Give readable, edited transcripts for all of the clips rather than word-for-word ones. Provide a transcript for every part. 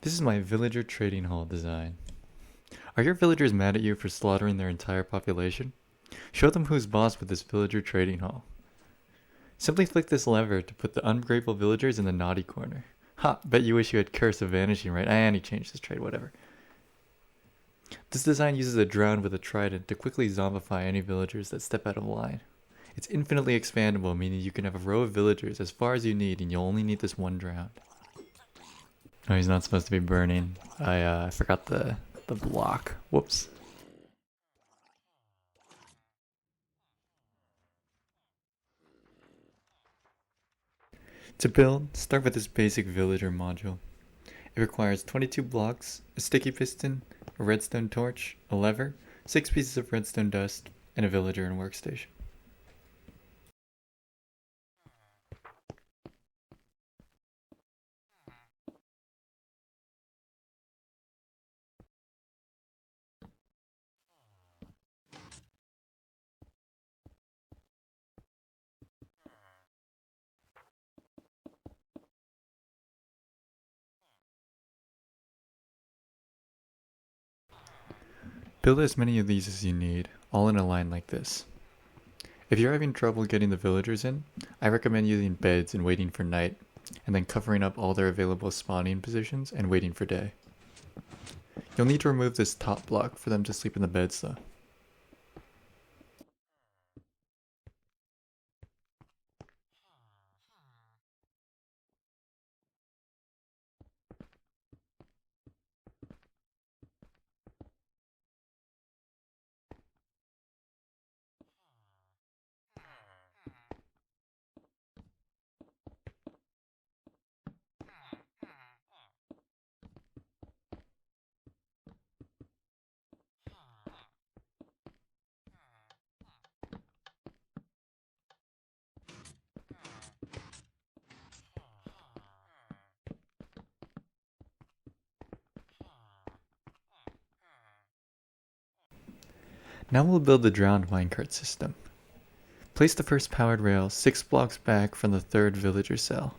This is my villager trading hall design. Are your villagers mad at you for slaughtering their entire population? Show them who's boss with this villager trading hall. Simply flick this lever to put the ungrateful villagers in the naughty corner. Ha, bet you wish you had Curse of Vanishing, right? And he changed his trade, whatever. This design uses a drown with a trident to quickly zombify any villagers that step out of line. It's infinitely expandable, meaning you can have a row of villagers as far as you need and you'll only need this one drown. Oh, he's not supposed to be burning. I forgot the block. Whoops. To build, start with this basic villager module. It requires 22 blocks, a sticky piston, a redstone torch, a lever, 6 pieces of redstone dust, and a villager and workstation. Build as many of these as you need, all in a line like this. If you're having trouble getting the villagers in, I recommend using beds and waiting for night, and then covering up all their available spawning positions and waiting for day. You'll need to remove this top block for them to sleep in the beds though. Now we'll build the drowned minecart system. Place the first powered rail 6 blocks back from the third villager cell.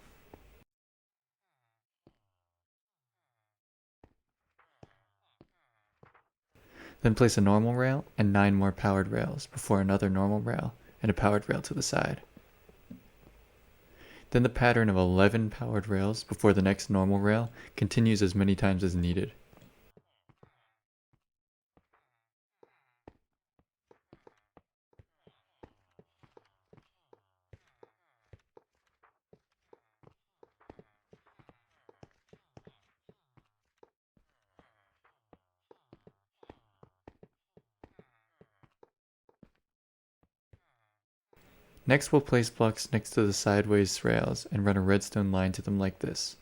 Then place a normal rail and 9 more powered rails before another normal rail and a powered rail to the side. Then the pattern of 11 powered rails before the next normal rail continues as many times as needed. Next we'll place blocks next to the sideways rails and run a redstone line to them like this.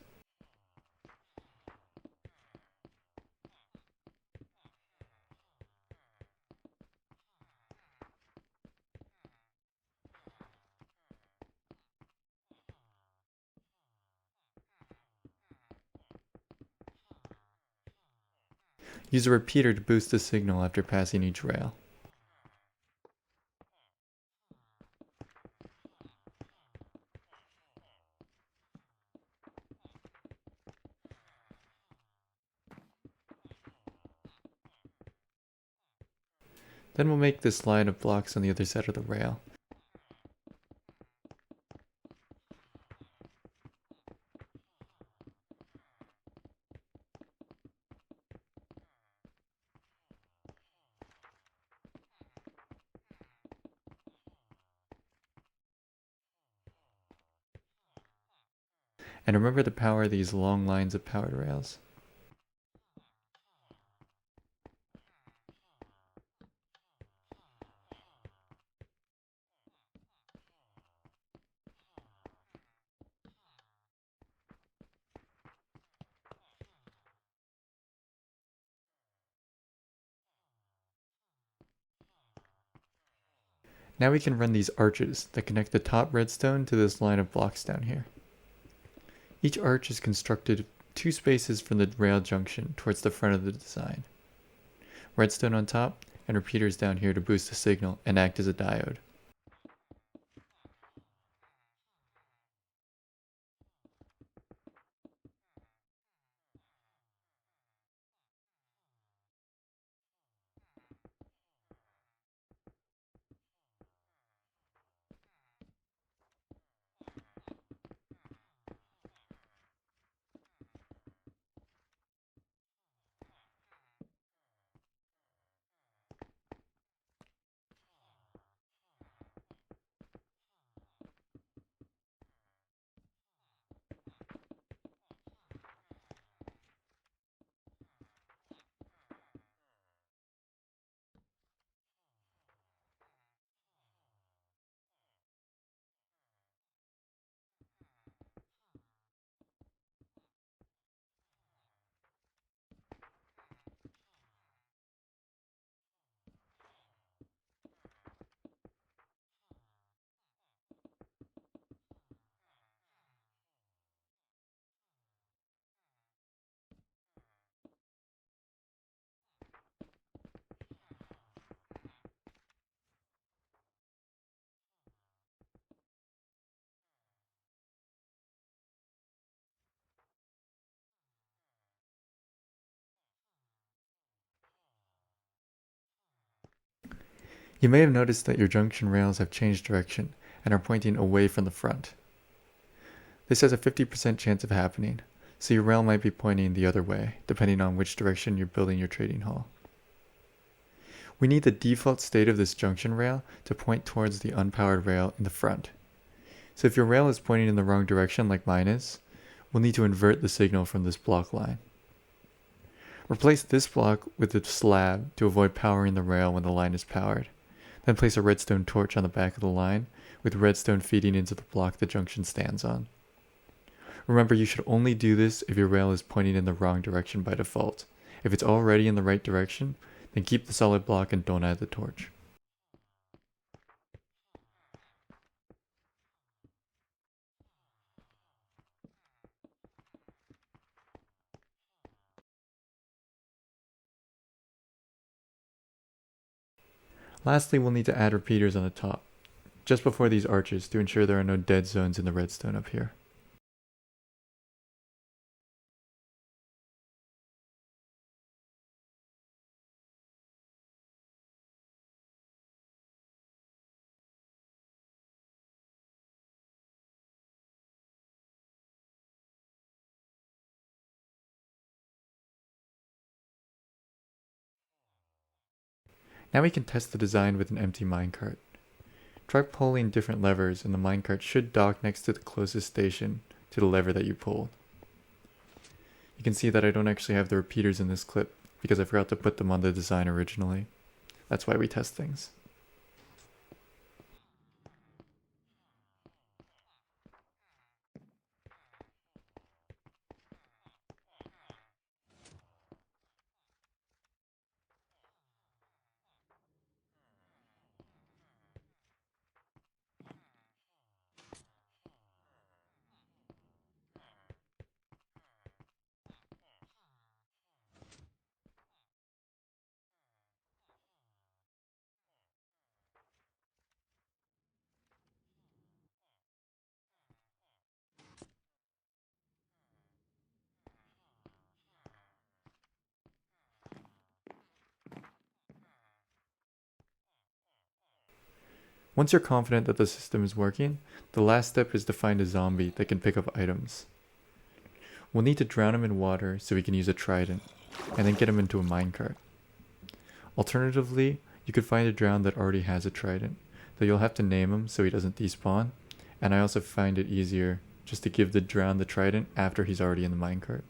Use a repeater to boost the signal after passing each rail. Then we'll make this line of blocks on the other side of the rail. And remember to power these long lines of powered rails. Now we can run these arches that connect the top redstone to this line of blocks down here. Each arch is constructed 2 spaces from the rail junction towards the front of the design. Redstone on top and repeaters down here to boost the signal and act as a diode. You may have noticed that your junction rails have changed direction and are pointing away from the front. This has a 50% chance of happening, so your rail might be pointing the other way, depending on which direction you're building your trading hall. We need the default state of this junction rail to point towards the unpowered rail in the front. So if your rail is pointing in the wrong direction like mine is, we'll need to invert the signal from this block line. Replace this block with a slab to avoid powering the rail when the line is powered. Then place a redstone torch on the back of the line, with redstone feeding into the block the junction stands on. Remember, you should only do this if your rail is pointing in the wrong direction by default. If it's already in the right direction, then keep the solid block and don't add the torch. Lastly, we'll need to add repeaters on the top, just before these arches, to ensure there are no dead zones in the redstone up here. Now we can test the design with an empty minecart. Try pulling different levers and the minecart should dock next to the closest station to the lever that you pulled. You can see that I don't actually have the repeaters in this clip because I forgot to put them on the design originally. That's why we test things. Once you're confident that the system is working, the last step is to find a zombie that can pick up items. We'll need to drown him in water so we can use a trident, and then get him into a minecart. Alternatively, you could find a drown that already has a trident, though you'll have to name him so he doesn't despawn, and I also find it easier just to give the drown the trident after he's already in the minecart.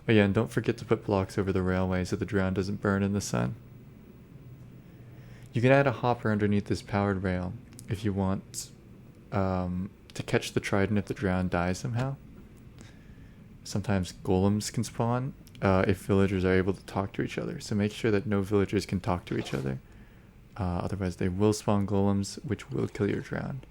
Oh yeah, and don't forget to put blocks over the railway so the drown doesn't burn in the sun. You can add a hopper underneath this powered rail if you want to catch the trident if the drown dies somehow. Sometimes golems can spawn if villagers are able to talk to each other, so make sure that no villagers can talk to each other. Otherwise they will spawn golems, which will kill your drown.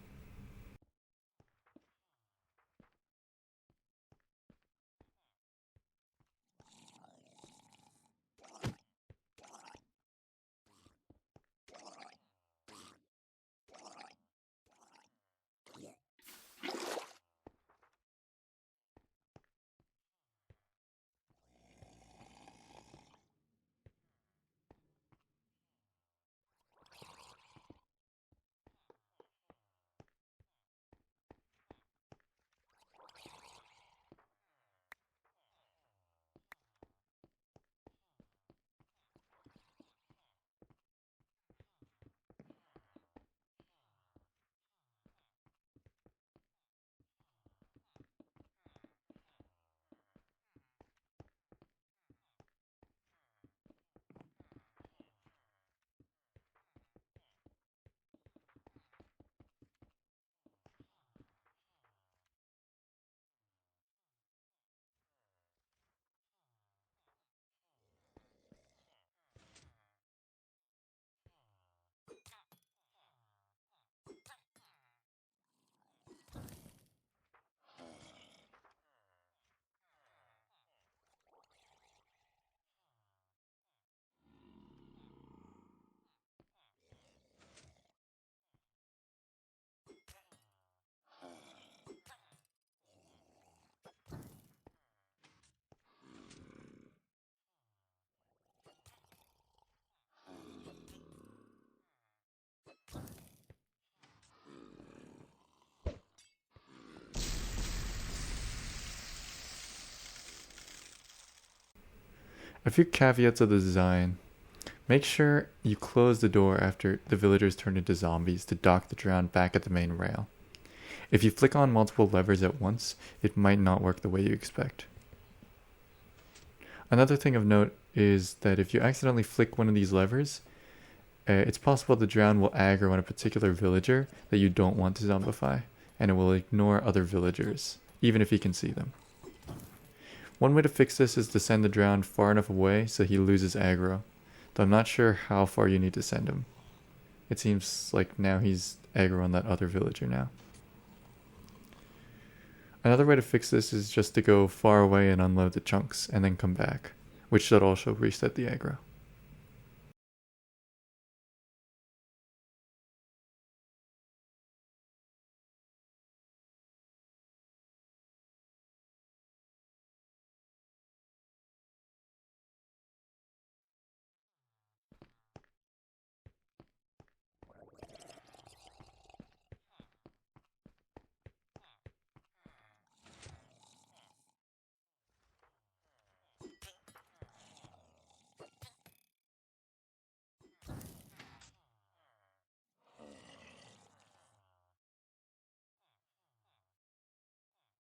A few caveats of the design. Make sure you close the door after the villagers turn into zombies to dock the drown back at the main rail. If you flick on multiple levers at once, it might not work the way you expect. Another thing of note is that if you accidentally flick one of these levers, it's possible the drown will aggro on a particular villager that you don't want to zombify, and it will ignore other villagers, even if you can see them. One way to fix this is to send the drown far enough away so he loses aggro, though I'm not sure how far you need to send him. It seems like now he's aggro on that other villager now. Another way to fix this is just to go far away and unload the chunks, and then come back, which should also reset the aggro.